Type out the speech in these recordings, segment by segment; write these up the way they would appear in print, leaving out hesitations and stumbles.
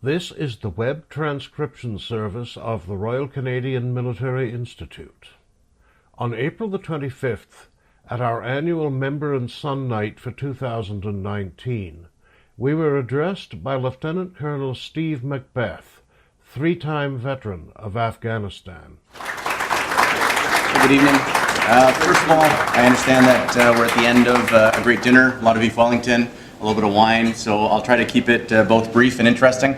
This is the web transcription service of the Royal Canadian Military Institute. On April the 25th, at our annual Member and Son Night for 2019, we were addressed by Lieutenant Colonel Steve MacBeth, three-time veteran of Afghanistan. Good evening. First of all, I understand that we're at the end of a great dinner, a lot of beef Wellington, a little bit of wine, so I'll try to keep it both brief and interesting.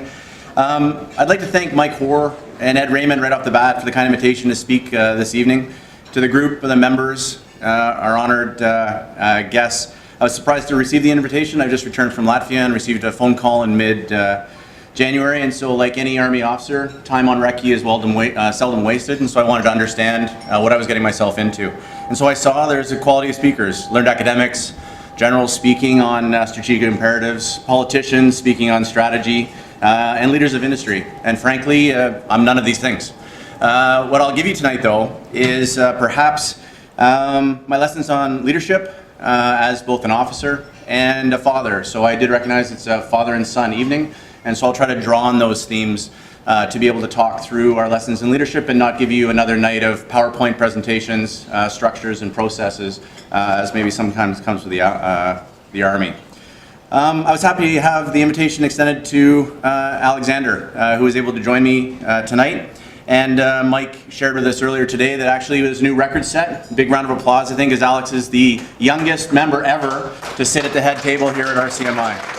I'd like to thank Mike Hoare and Ed Raymond right off the bat for the kind invitation to speak this evening. To the group of the members, our honored guests, I was surprised to receive the invitation. I just returned from Latvia and received a phone call in mid-January, and so like any Army officer, time on recce is seldom wasted, and so I wanted to understand what I was getting myself into. And so I saw there's a quality of speakers, learned academics, generals speaking on strategic imperatives, politicians speaking on strategy, and leaders of industry. And frankly, I'm none of these things. What I'll give you tonight, though, is perhaps my lessons on leadership as both an officer and a father. So I did recognize it's a father and son evening, and so I'll try to draw on those themes to be able to talk through our lessons in leadership and not give you another night of PowerPoint presentations, structures and processes, as maybe sometimes comes with the Army. I was happy to have the invitation extended to Alexander, who was able to join me tonight. And Mike shared with us earlier today that actually it was a new record set. Big round of applause, I think, as Alex is the youngest member ever to sit at the head table here at RCMI.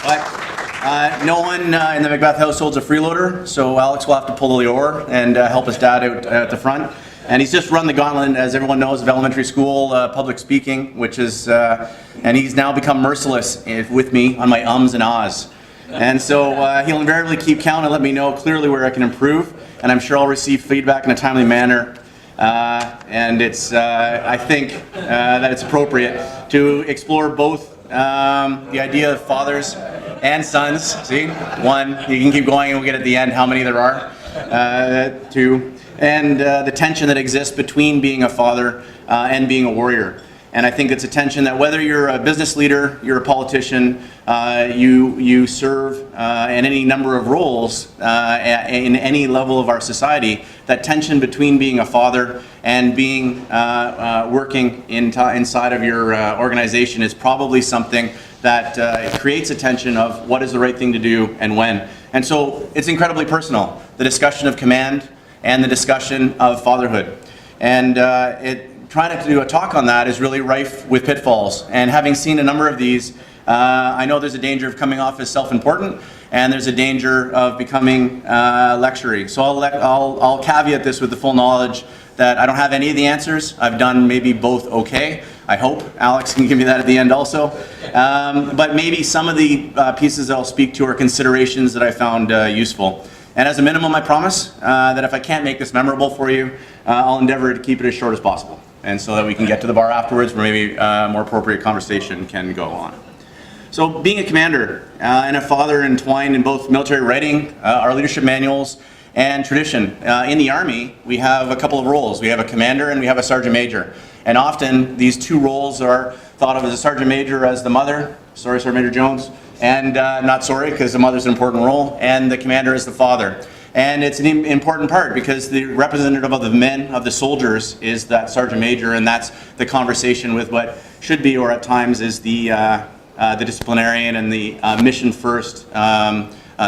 But no one in the MacBeth household's a freeloader, so Alex will have to pull the oar and help his dad out at the front. And he's just run the gauntlet, as everyone knows, of elementary school public speaking, which is, and he's now become merciless with me on my ums and ahs. And so he'll invariably keep count and let me know clearly where I can improve, and I'm sure I'll receive feedback in a timely manner. And it's, I think that it's appropriate to explore both the idea of fathers and sons. See, one, you can keep going and we'll get at the end how many there are. Two, and the tension that exists between being a father and being a warrior. And I think it's a tension that whether you're a business leader, you're a politician, you serve in any number of roles in any level of our society, that tension between being a father and being working inside of your organization is probably something that creates a tension of what is the right thing to do and when. And so it's incredibly personal, the discussion of command and the discussion of fatherhood. And trying to do a talk on that is really rife with pitfalls. And having seen a number of these, I know there's a danger of coming off as self-important, and there's a danger of becoming lectury. So I'll caveat this with the full knowledge that I don't have any of the answers. I've done maybe both okay. I hope Alex can give me that at the end also. But maybe some of the pieces I'll speak to are considerations that I found useful. And as a minimum, I promise that if I can't make this memorable for you, I'll endeavor to keep it as short as possible, and so that we can get to the bar afterwards where maybe a more appropriate conversation can go on. So being a commander and a father entwined in both military writing, our leadership manuals, and tradition. In the Army, we have a couple of roles. We have a commander and we have a sergeant major. And often these two roles are thought of as a sergeant major as the mother, sorry Sergeant Major Jones, and not sorry because the mother's an important role, and the commander is the father. And it's an important part because the representative of the men, of the soldiers, is that sergeant major, and that's the conversation with what should be, or at times is the disciplinarian and the mission first,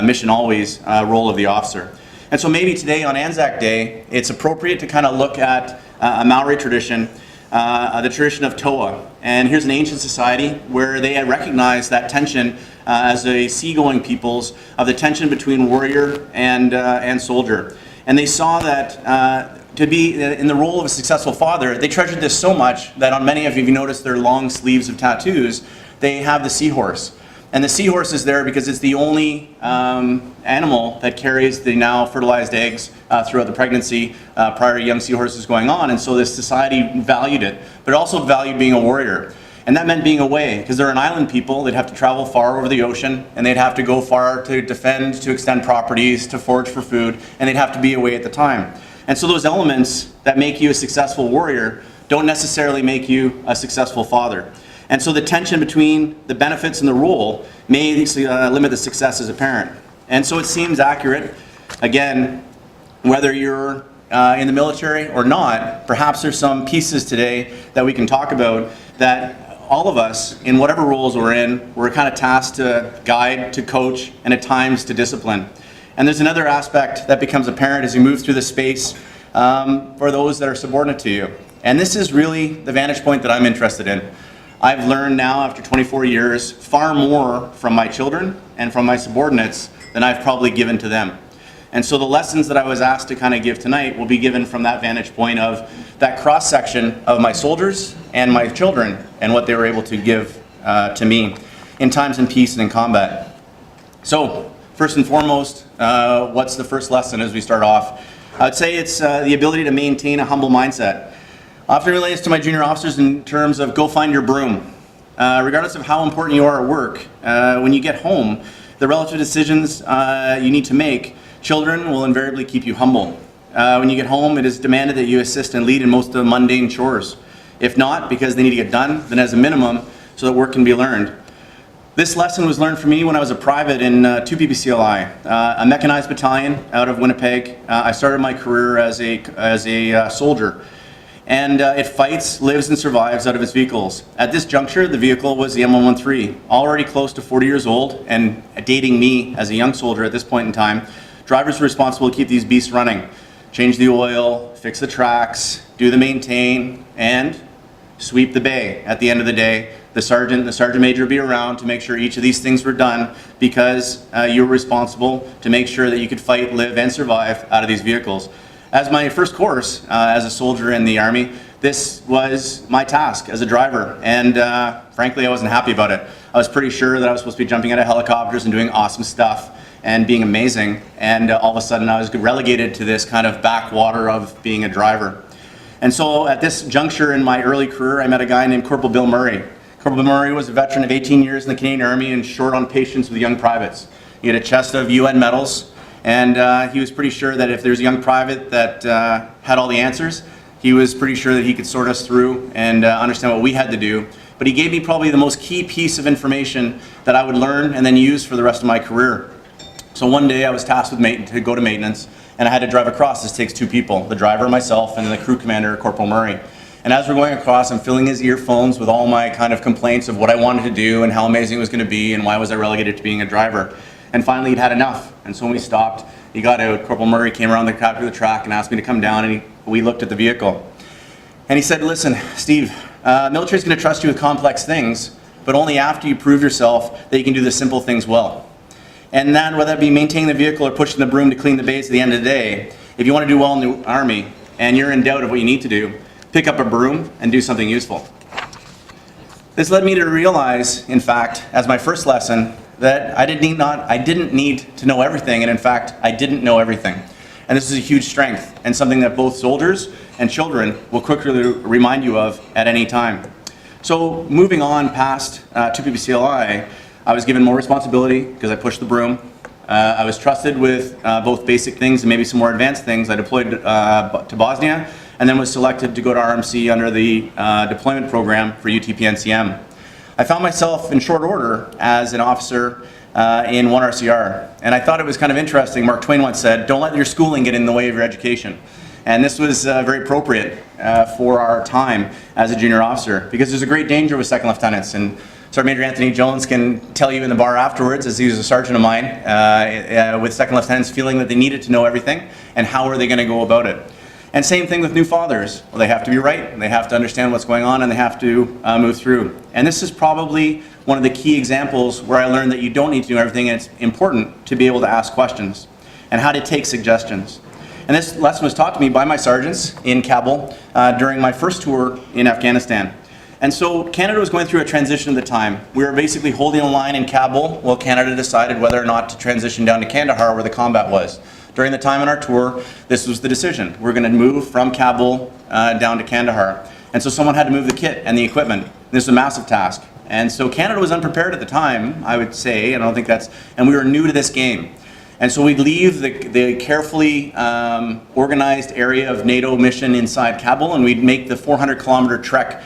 mission always role of the officer. And so maybe today on Anzac Day, it's appropriate to kind of look at a Maori tradition, the tradition of Toa. And here's an ancient society where they had recognized that tension as a seagoing peoples of the tension between warrior and soldier. And they saw that to be in the role of a successful father, they treasured this so much that on many of you, if you notice their long sleeves of tattoos, they have the seahorse. And the seahorse is there because it's the only animal that carries the now fertilized eggs throughout the pregnancy prior to young seahorses going on. And so this society valued it, but also valued being a warrior. And that meant being away, because they're an island people. They'd have to travel far over the ocean, and they'd have to go far to defend, to extend properties, to forage for food, and they'd have to be away at the time. And so those elements that make you a successful warrior don't necessarily make you a successful father. And so the tension between the benefits and the role may limit the success as a parent. And so it seems accurate, again, whether you're in the military or not, perhaps there's some pieces today that we can talk about that all of us, in whatever roles we're in, we're kind of tasked to guide, to coach, and at times to discipline. And there's another aspect that becomes apparent as you move through the space for those that are subordinate to you. And this is really the vantage point that I'm interested in. I've learned now, after 24 years, far more from my children and from my subordinates than I've probably given to them. And so the lessons that I was asked to kind of give tonight will be given from that vantage point of that cross-section of my soldiers and my children and what they were able to give to me in times in peace and in combat. So, first and foremost, what's the first lesson as we start off? I would say it's the ability to maintain a humble mindset. Often relates to my junior officers in terms of go find your broom. Regardless of how important you are at work, when you get home, the relative decisions you need to make, children will invariably keep you humble. When you get home, it is demanded that you assist and lead in most of the mundane chores. If not, because they need to get done, then as a minimum, so that work can be learned. This lesson was learned for me when I was a private in 2 PPCLI, a mechanized battalion out of Winnipeg. I started my career as a soldier. And it fights, lives, and survives out of its vehicles. At this juncture, the vehicle was the M113, already close to 40 years old and dating me as a young soldier at this point in time. Drivers were responsible to keep these beasts running, change the oil, fix the tracks, do the maintain, and sweep the bay. At the end of the day, the sergeant major would be around to make sure each of these things were done because you were responsible to make sure that you could fight, live, and survive out of these vehicles. As my first course as a soldier in the Army, this was my task as a driver, and frankly, I wasn't happy about it. I was pretty sure that I was supposed to be jumping out of helicopters and doing awesome stuff and being amazing, and all of a sudden I was relegated to this kind of backwater of being a driver. And so at this juncture in my early career, I met a guy named Corporal Bill Murray. Corporal Bill Murray was a veteran of 18 years in the Canadian Army and short on patience with young privates. He had a chest of UN medals, and he was pretty sure that if there's a young private that had all the answers, he was pretty sure that he could sort us through and understand what we had to do. But he gave me probably the most key piece of information that I would learn and then use for the rest of my career. So one day I was tasked with to go to maintenance, and I had to drive across. This takes two people, the driver, myself, and then the crew commander, Corporal Murray. And as we're going across, I'm filling his earphones with all my kind of complaints of what I wanted to do and how amazing it was going to be and why was I relegated to being a driver. And finally he'd had enough. And so when we stopped, he got out. Corporal Murray came around the track and asked me to come down, and we looked at the vehicle. And he said, listen, Steve, military's going to trust you with complex things, but only after you prove yourself that you can do the simple things well. And then whether that be maintaining the vehicle or pushing the broom to clean the bays at the end of the day, if you want to do well in the Army and you're in doubt of what you need to do, pick up a broom and do something useful. This led me to realize, in fact, as my first lesson, that I didn't need to know everything, and in fact, I didn't know everything. And this is a huge strength, and something that both soldiers and children will quickly remind you of at any time. So moving on past 2 PPCLI, I was given more responsibility because I pushed the broom. I was trusted with both basic things and maybe some more advanced things. I deployed to Bosnia, and then was selected to go to RMC under the deployment program for UTP-NCM. I found myself in short order as an officer in 1 RCR, and I thought it was kind of interesting. Mark Twain once said, "Don't let your schooling get in the way of your education." And this was very appropriate for our time as a junior officer, because there's a great danger with second lieutenants. And Sergeant Major Anthony Jones can tell you in the bar afterwards, as he was a sergeant of mine, with second lieutenants feeling that they needed to know everything, and how are they going to go about it. And same thing with new fathers. Well, they have to be right, and they have to understand what's going on, and they have to move through. And this is probably one of the key examples where I learned that you don't need to know everything, and it's important to be able to ask questions and how to take suggestions. And this lesson was taught to me by my sergeants in Kabul during my first tour in Afghanistan. And so Canada was going through a transition at the time. We were basically holding a line in Kabul while Canada decided whether or not to transition down to Kandahar, where the combat was. During the time on our tour, this was the decision. We're going to move from Kabul down to Kandahar. And so someone had to move the kit and the equipment. This was a massive task. And so Canada was unprepared at the time, I would say, and I don't think that's, and we were new to this game. And so we'd leave the carefully organized area of NATO mission inside Kabul, and we'd make the 400-kilometer trek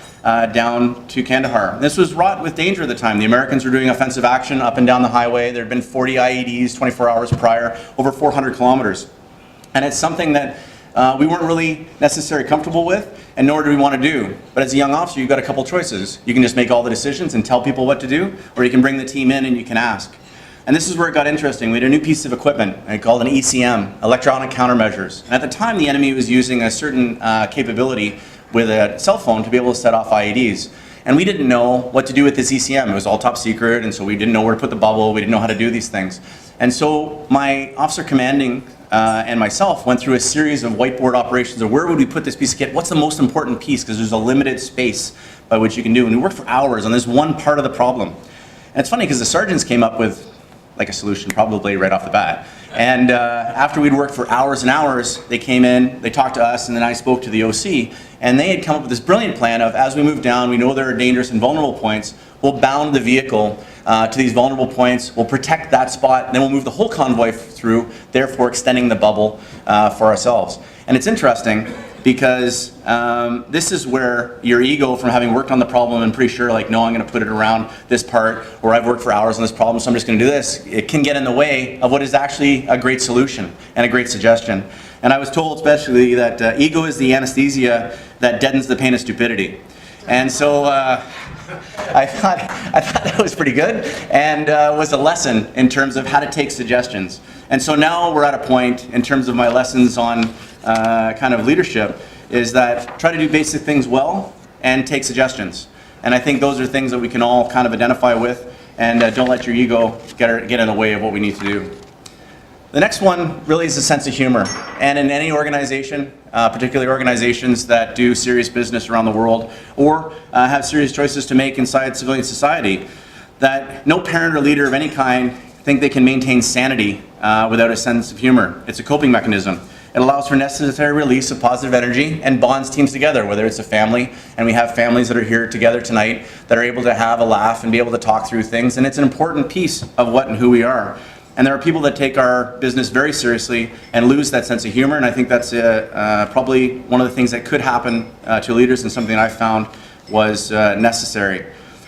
down to Kandahar. This was wrought with danger at the time. The Americans were doing offensive action up and down the highway. There had been 40 IEDs 24 hours prior, over 400 kilometers. And it's something that we weren't really necessarily comfortable with, and nor do we want to do. But as a young officer, you've got a couple choices. You can just make all the decisions and tell people what to do, or you can bring the team in and you can ask. And this is where it got interesting. We had a new piece of equipment called an ECM, electronic countermeasures. And at the time, the enemy was using a certain capability with a cell phone to be able to set off IEDs. And we didn't know what to do with this ECM. It was all top secret, and so we didn't know where to put the bubble. We didn't know how to do these things. And so my officer commanding and myself went through a series of whiteboard operations of where would we put this piece of kit? What's the most important piece? Because there's a limited space by which you can do. And we worked for hours on this one part of the problem. And it's funny because the sergeants came up with like a solution probably right off the bat. And after we'd worked for hours and hours, they came in, they talked to us, and then I spoke to the OC, and they had come up with this brilliant plan of, as we move down, we know there are dangerous and vulnerable points, we'll bound the vehicle to these vulnerable points, we'll protect that spot, then we'll move the whole convoy through, therefore extending the bubble for ourselves. And it's interesting because this is where your ego, from having worked on the problem and pretty sure, like, no, I'm going to put it around this part, or I've worked for hours on this problem, so I'm just going to do this, it can get in the way of what is actually a great solution and a great suggestion. And I was told especially that ego is the anesthesia that deadens the pain of stupidity. And so I thought that was pretty good, and was a lesson in terms of how to take suggestions. And so now we're at a point in terms of my lessons on kind of leadership, is that try to do basic things well and take suggestions. And I think those are things that we can all kind of identify with, and don't let your ego get in the way of what we need to do. The next one really is a sense of humor. And in any organization, particularly organizations that do serious business around the world or have serious choices to make inside civilian society, that no parent or leader of any kind think they can maintain sanity without a sense of humor. It's a coping mechanism. It allows for necessary release of positive energy and bonds teams together, whether it's a family, and we have families that are here together tonight that are able to have a laugh and be able to talk through things, and it's an important piece of what and who we are. And there are people that take our business very seriously and lose that sense of humor, and I think that's probably one of the things that could happen to leaders, and something I found was necessary.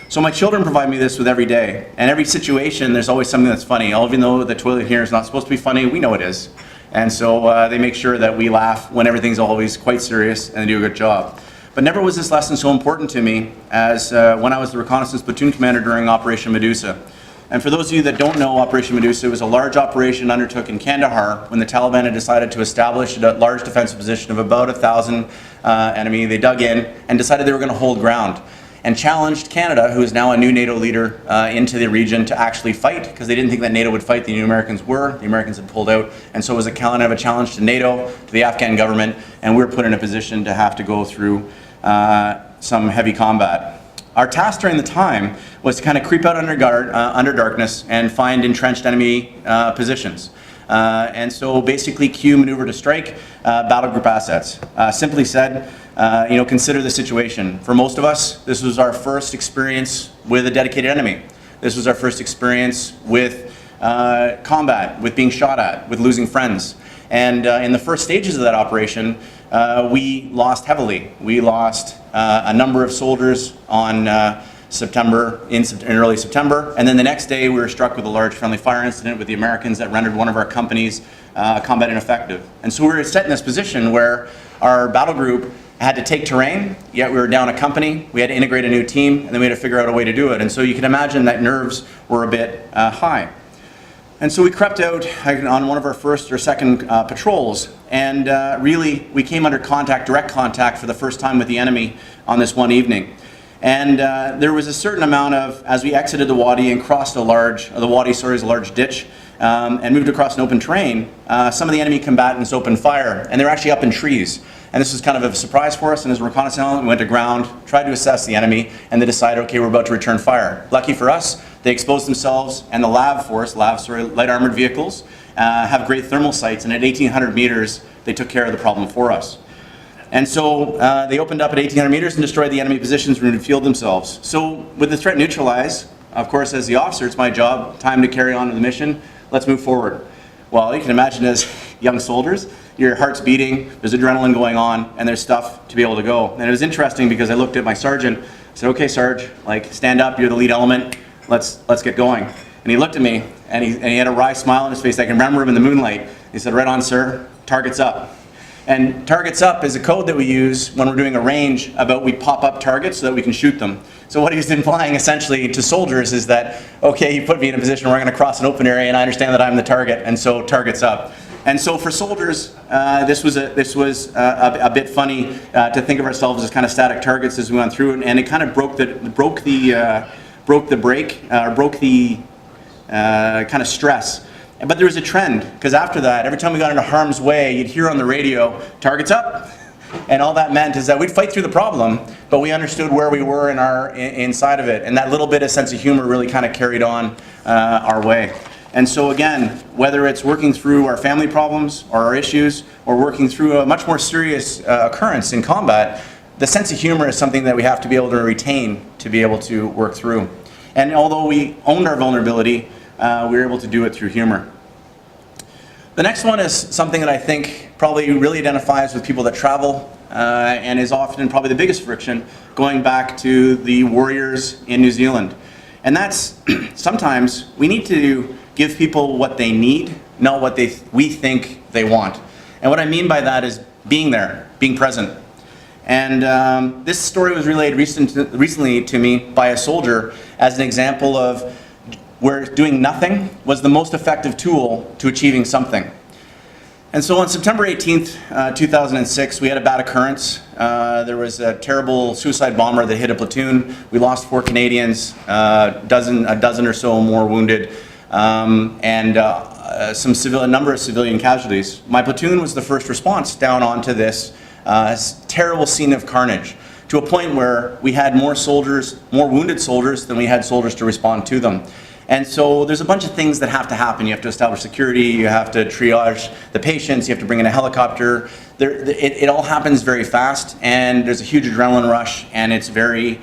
So my children provide me this with every day, and every situation there's always something that's funny. Even though the toilet here is not supposed to be funny, we know it is. And so they make sure that we laugh when everything's always quite serious, and they do a good job. But never was this lesson so important to me as when I was the reconnaissance platoon commander during Operation Medusa. And for those of you that don't know Operation Medusa, it was a large operation undertook in Kandahar when the Taliban had decided to establish a large defensive position of about 1,000 enemy. They dug in and decided they were going to hold ground, and challenged Canada, who is now a new NATO leader, into the region to actually fight, because they didn't think that NATO would fight. The Americans were. The Americans had pulled out, and so it was a kind of a challenge to NATO, to the Afghan government, and we were put in a position to have to go through some heavy combat. Our task during the time was to kind of creep out under darkness and find entrenched enemy positions. And so basically cue maneuver to strike, battle group assets. Simply said, consider the situation. For most of us, this was our first experience with a dedicated enemy. This was our first experience with combat, with being shot at, with losing friends. And in the first stages of that operation, we lost heavily. We lost a number of soldiers on in early September, and then the next day we were struck with a large friendly fire incident with the Americans that rendered one of our companies combat ineffective. And so we were set in this position where our battle group had to take terrain, yet we were down a company, we had to integrate a new team, and then we had to figure out a way to do it. And so you can imagine that nerves were a bit high. And so we crept out on one of our first or second patrols, and really we came under direct contact for the first time with the enemy on this one evening. And there was a certain amount of, as we exited the wadi and crossed a large ditch, and moved across an open terrain, some of the enemy combatants opened fire, and they were actually up in trees. And this was kind of a surprise for us, and as a reconnaissance element, we went to ground, tried to assess the enemy, and they decided, okay, we're about to return fire. Lucky for us, they exposed themselves, and the light armored vehicles, have great thermal sights, and at 1,800 meters, they took care of the problem for us. And so they opened up at 1,800 meters and destroyed the enemy positions and refueled themselves. So with the threat neutralized, of course, as the officer, it's my job, time to carry on with the mission. Let's move forward. Well, you can imagine as young soldiers, your heart's beating, there's adrenaline going on, and there's stuff to be able to go. And it was interesting because I looked at my sergeant, I said, okay, Sarge, like, stand up, you're the lead element, let's get going. And he looked at me, and he had a wry smile on his face. I can remember him in the moonlight. He said, right on, sir, targets up. And targets up is a code that we use when we're doing a range about we pop up targets so that we can shoot them. So what he's implying essentially to soldiers is that, okay, you put me in a position where I'm going to cross an open area and I understand that I'm the target, and so targets up. And so for soldiers, this was a bit funny to think of ourselves as kind of static targets as we went through, and it kind of broke the kind of stress. But there was a trend, because after that, every time we got into harm's way, you'd hear on the radio, targets up. And all that meant is that we'd fight through the problem, but we understood where we were inside of it. And that little bit of sense of humor really kind of carried on our way. And so again, whether it's working through our family problems or our issues, or working through a much more serious occurrence in combat, the sense of humor is something that we have to be able to retain to be able to work through. And although we owned our vulnerability, we were able to do it through humor. The next one is something that I think probably really identifies with people that travel and is often probably the biggest friction, going back to the warriors in New Zealand. And that's sometimes we need to give people what they need, not what we think they want. And what I mean by that is being there, being present. And this story was relayed recently to me by a soldier as an example of where doing nothing was the most effective tool to achieving something. And so on September 18th, 2006, we had a bad occurrence. There was a terrible suicide bomber that hit a platoon. We lost 4 Canadians, a dozen or so more wounded, and a number of civilian casualties. My platoon was the first response down onto this terrible scene of carnage, to a point where we had more wounded soldiers than we had soldiers to respond to them. And so there's a bunch of things that have to happen. You have to establish security, you have to triage the patients, you have to bring in a helicopter. It all happens very fast, and there's a huge adrenaline rush, and it's very,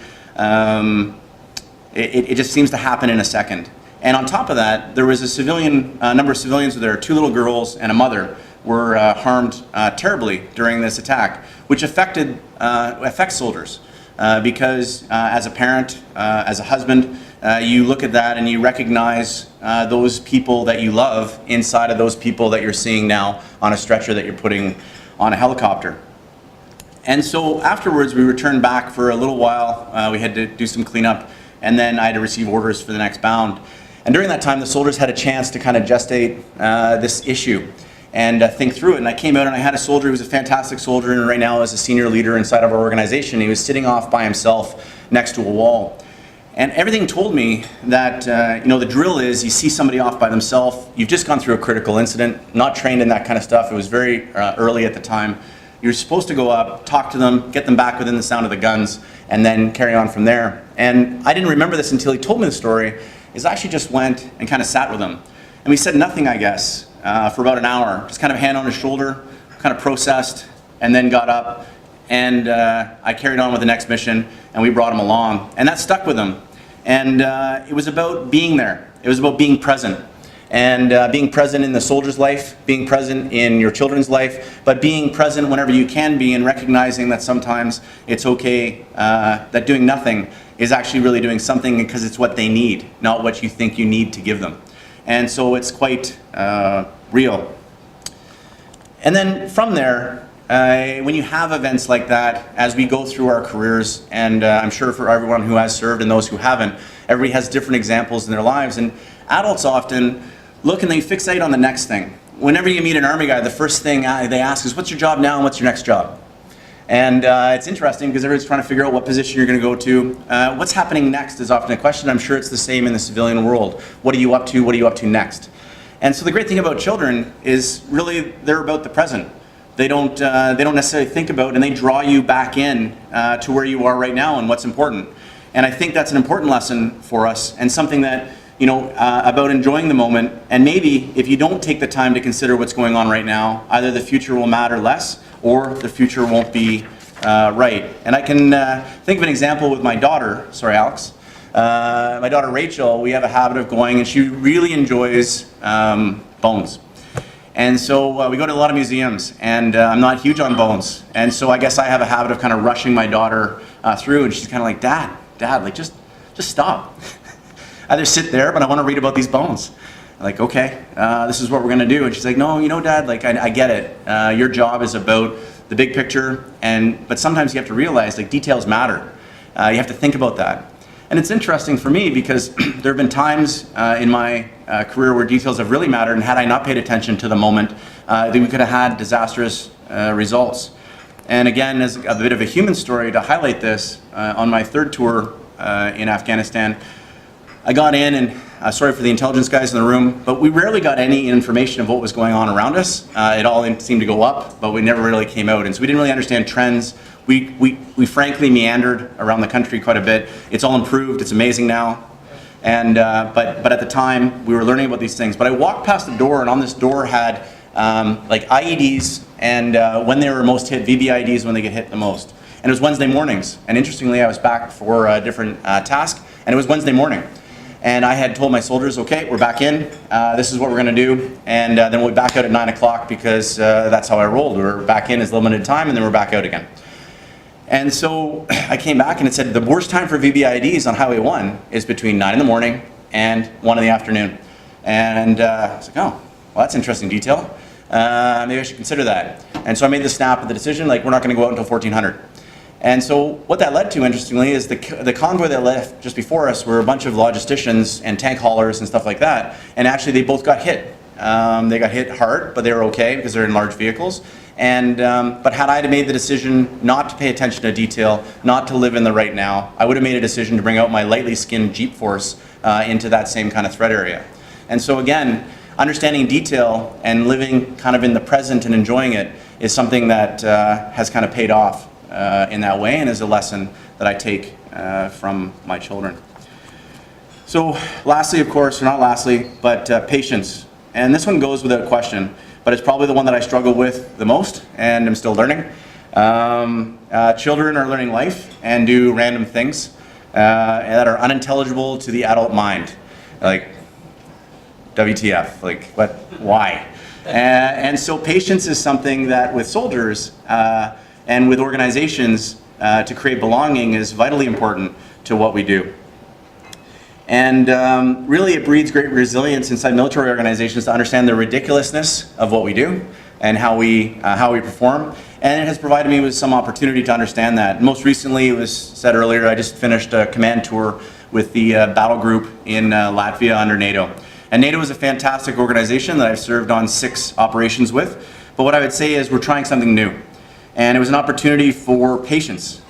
it just seems to happen in a second. And on top of that, there was a number of civilians there, 2 little girls and a mother were harmed terribly during this attack, which affects soldiers. Because as a parent, as a husband, you look at that and you recognize those people that you love inside of those people that you're seeing now on a stretcher that you're putting on a helicopter. And so afterwards we returned back for a little while. We had to do some cleanup, and then I had to receive orders for the next bound. And during that time the soldiers had a chance to kind of gestate this issue and think through it. And I came out and I had a soldier who was a fantastic soldier, and right now is a senior leader inside of our organization. He was sitting off by himself next to a wall. And everything told me that, the drill is you see somebody off by themselves, you've just gone through a critical incident, not trained in that kind of stuff. It was very early at the time. You're supposed to go up, talk to them, get them back within the sound of the guns, and then carry on from there. And I didn't remember this until he told me the story, is I actually just went and kind of sat with him. And we said nothing, I guess, for about an hour. Just kind of hand on his shoulder, kind of processed, and then got up. And I carried on with the next mission, and we brought him along. And that stuck with him. And it was about being there. It was about being present. And being present in the soldier's life, being present in your children's life, but being present whenever you can be, and recognizing that sometimes it's okay, that doing nothing is actually really doing something because it's what they need, not what you think you need to give them. And so it's quite real. And then from there, when you have events like that, as we go through our careers, and I'm sure for everyone who has served and those who haven't, everybody has different examples in their lives, and adults often look and they fixate on the next thing. Whenever you meet an Army guy, the first thing they ask is, what's your job now and what's your next job? And it's interesting because everybody's trying to figure out what position you're going to go to. What's happening next is often a question. I'm sure it's the same in the civilian world. What are you up to? What are you up to next? And so the great thing about children is really they're about the present. They don't necessarily think about, and they draw you back in to where you are right now and what's important. And I think that's an important lesson for us, and something that, about enjoying the moment. And maybe if you don't take the time to consider what's going on right now, either the future will matter less or the future won't be right. And I can think of an example with my daughter. Sorry, Alex. My daughter Rachel, we have a habit of going, and she really enjoys bones. And so we go to a lot of museums, and I'm not huge on bones. And so I guess I have a habit of kind of rushing my daughter through, and she's kind of like, Dad, like just stop. Either sit there, but I want to read about these bones. I'm like, okay, this is what we're going to do. And she's like, no, you know, Dad, like I get it. Your job is about the big picture, but sometimes you have to realize like details matter. You have to think about that. And it's interesting for me because there have been times in my career where details have really mattered, and had I not paid attention to the moment, then we could have had disastrous results. And again, as a bit of a human story to highlight this, on my third tour in Afghanistan, I got in, and sorry for the intelligence guys in the room, but we rarely got any information of what was going on around us. It all seemed to go up, but we never really came out. And so we didn't really understand trends. We frankly meandered around the country quite a bit. It's all improved, it's amazing now. And, but at the time, we were learning about these things. But I walked past the door, and on this door had like IEDs, and when they were most hit, VBIEDs when they get hit the most. And it was Wednesday mornings. And interestingly, I was back for a different task, and it was Wednesday morning. And I had told my soldiers, okay, we're back in, this is what we're gonna do, and then we'll be back out at 9 o'clock because that's how I rolled. We were back in as limited time, and then we're back out again. And so I came back and it said the worst time for VBIEDs on Highway 1 is between 9 in the morning and 1 in the afternoon. And I was like, oh, well, that's interesting detail. Maybe I should consider that. And so I made the snap of the decision, like, we're not gonna go out until 1400. And so what that led to, interestingly, is the convoy that left just before us were a bunch of logisticians and tank haulers and stuff like that. And actually they both got hit. They got hit hard, but they were okay because they're in large vehicles. And, but had I made the decision not to pay attention to detail, not to live in the right now, I would have made a decision to bring out my lightly skinned Jeep Force into that same kind of threat area. And so again, understanding detail and living kind of in the present and enjoying it is something that has kind of paid off in that way, and is a lesson that I take from my children. So lastly, of course, or not lastly, but patience. And this one goes without question, but it's probably the one that I struggle with the most, and I'm still learning. Children are learning life and do random things that are unintelligible to the adult mind. Like, WTF, like, what, why? And so patience is something that with soldiers and with organizations to create belonging is vitally important to what we do. And really it breeds great resilience inside military organizations to understand the ridiculousness of what we do and how we perform. And it has provided me with some opportunity to understand that. Most recently, it was said earlier, I just finished a command tour with the battle group in Latvia under NATO. And NATO is a fantastic organization that I've served on 6 operations with. But what I would say is we're trying something new. And it was an opportunity for patience.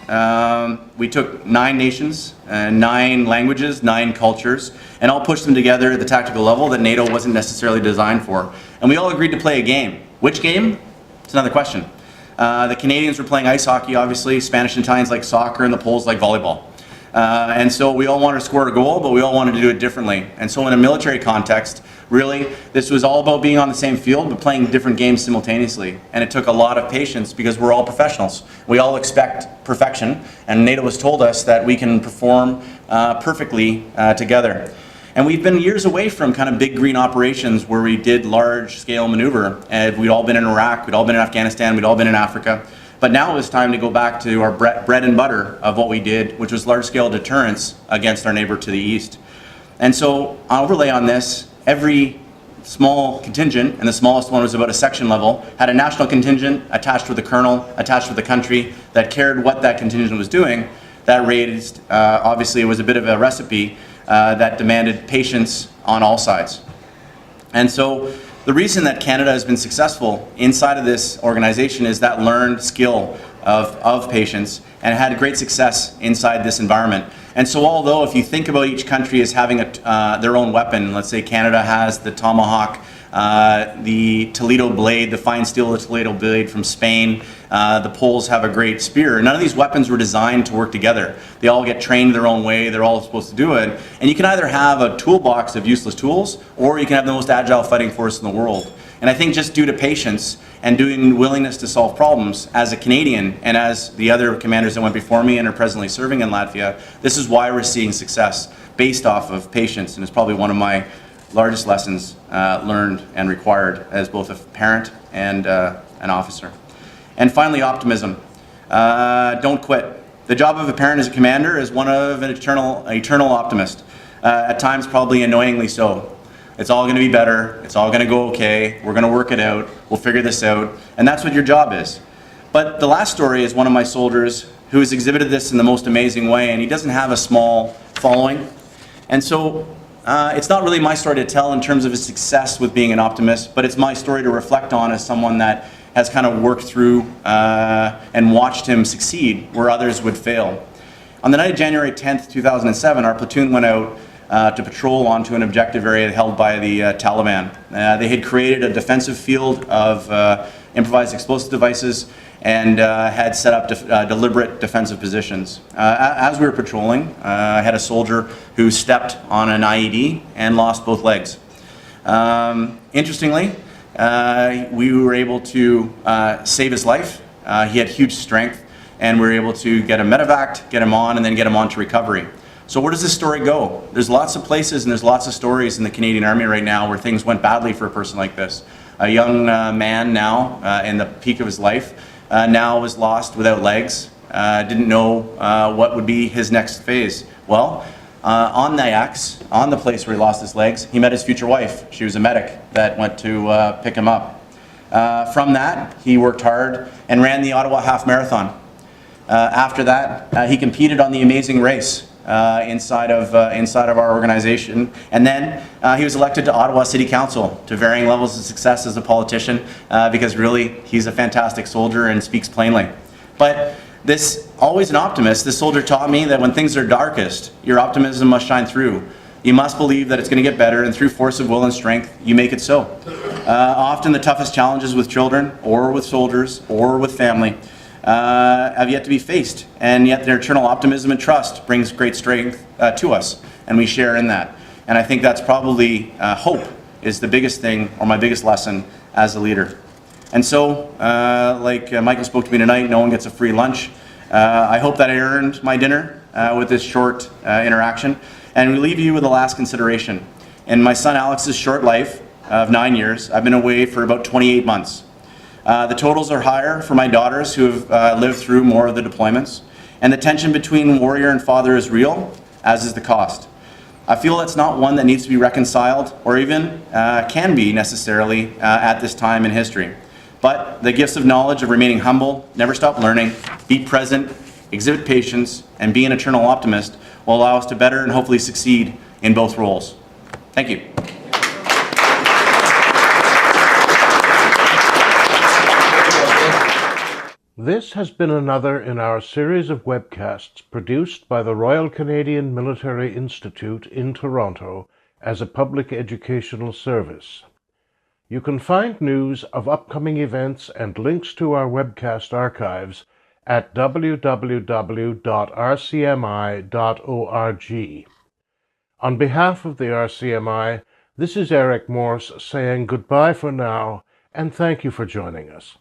We took 9 nations, 9 languages, 9 cultures, and all pushed them together at the tactical level that NATO wasn't necessarily designed for. And we all agreed to play a game. Which game? It's another question. The Canadians were playing ice hockey, obviously. Spanish and Italians like soccer, and the Poles like volleyball. And so we all wanted to score a goal, but we all wanted to do it differently. And so in a military context, really, this was all about being on the same field, but playing different games simultaneously. And it took a lot of patience because we're all professionals. We all expect perfection, and NATO has told us that we can perform perfectly together. And we've been years away from kind of big green operations where we did large-scale maneuver. And we'd all been in Iraq, we'd all been in Afghanistan, we'd all been in Africa. But now it was time to go back to our bread and butter of what we did, which was large-scale deterrence against our neighbor to the east. And so, I'll overlay on this, every small contingent, and the smallest one was about a section level, had a national contingent attached with a colonel, attached with a country that cared what that contingent was doing. That raised, obviously it was a bit of a recipe that demanded patience on all sides. And so, the reason that Canada has been successful inside of this organization is that learned skill of patience, and had great success inside this environment. And so although if you think about each country as having their own weapon, let's say Canada has the Tomahawk, the Toledo blade, the fine steel of the Toledo blade from Spain, the Poles have a great spear. None of these weapons were designed to work together. They all get trained their own way, they're all supposed to do it. And you can either have a toolbox of useless tools, or you can have the most agile fighting force in the world. And I think just due to patience and doing willingness to solve problems, as a Canadian and as the other commanders that went before me and are presently serving in Latvia, this is why we're seeing success based off of patience, and it's probably one of my largest lessons learned and required as both a parent and an officer. And finally, optimism. Don't quit. The job of a parent as a commander is one of an eternal optimist. At times, probably annoyingly so. It's all going to be better. It's all going to go okay. We're going to work it out. We'll figure this out. And that's what your job is. But the last story is one of my soldiers who has exhibited this in the most amazing way, and he doesn't have a small following. And so it's not really my story to tell in terms of his success with being an optimist, but it's my story to reflect on as someone that has kind of worked through and watched him succeed where others would fail. On the night of January 10th, 2007, our platoon went out to patrol onto an objective area held by the Taliban. They had created a defensive field of improvised explosive devices and had set up deliberate defensive positions. As we were patrolling, I had a soldier who stepped on an IED and lost both legs. Interestingly, we were able to save his life. He had huge strength, and we were able to get him medevac, get him on, and then get him on to recovery. So where does this story go? There's lots of places and there's lots of stories in the Canadian Army right now where things went badly for a person like this. A young man now, in the peak of his life, now was lost without legs, didn't know what would be his next phase. Well, on the X, on the place where he lost his legs, he met his future wife. She was a medic that went to pick him up. From that, he worked hard and ran the Ottawa Half Marathon. After that, he competed on the Amazing Race inside of our organization, and then he was elected to Ottawa City Council to varying levels of success as a politician because really he's a fantastic soldier and speaks plainly. But this, always an optimist, this soldier taught me that when things are darkest, your optimism must shine through. You must believe that it's going to get better, and through force of will and strength, you make it so. Often the toughest challenges with children, or with soldiers, or with family, have yet to be faced, and yet their eternal optimism and trust brings great strength to us, and we share in that. And I think that's probably hope is the biggest thing, or my biggest lesson as a leader. And so, like Michael spoke to me tonight, no one gets a free lunch. I hope that I earned my dinner with this short interaction, and we leave you with the last consideration. In my son Alex's short life of 9 years, I've been away for about 28 months. The totals are higher for my daughters who have lived through more of the deployments, and the tension between warrior and father is real, as is the cost. I feel that's not one that needs to be reconciled or even can be necessarily at this time in history. But the gifts of knowledge of remaining humble, never stop learning, be present, exhibit patience, and be an eternal optimist will allow us to better and hopefully succeed in both roles. Thank you. This has been another in our series of webcasts produced by the Royal Canadian Military Institute in Toronto as a public educational service. You can find news of upcoming events and links to our webcast archives at www.rcmi.org. On behalf of the RCMI, this is Eric Morse saying goodbye for now, and thank you for joining us.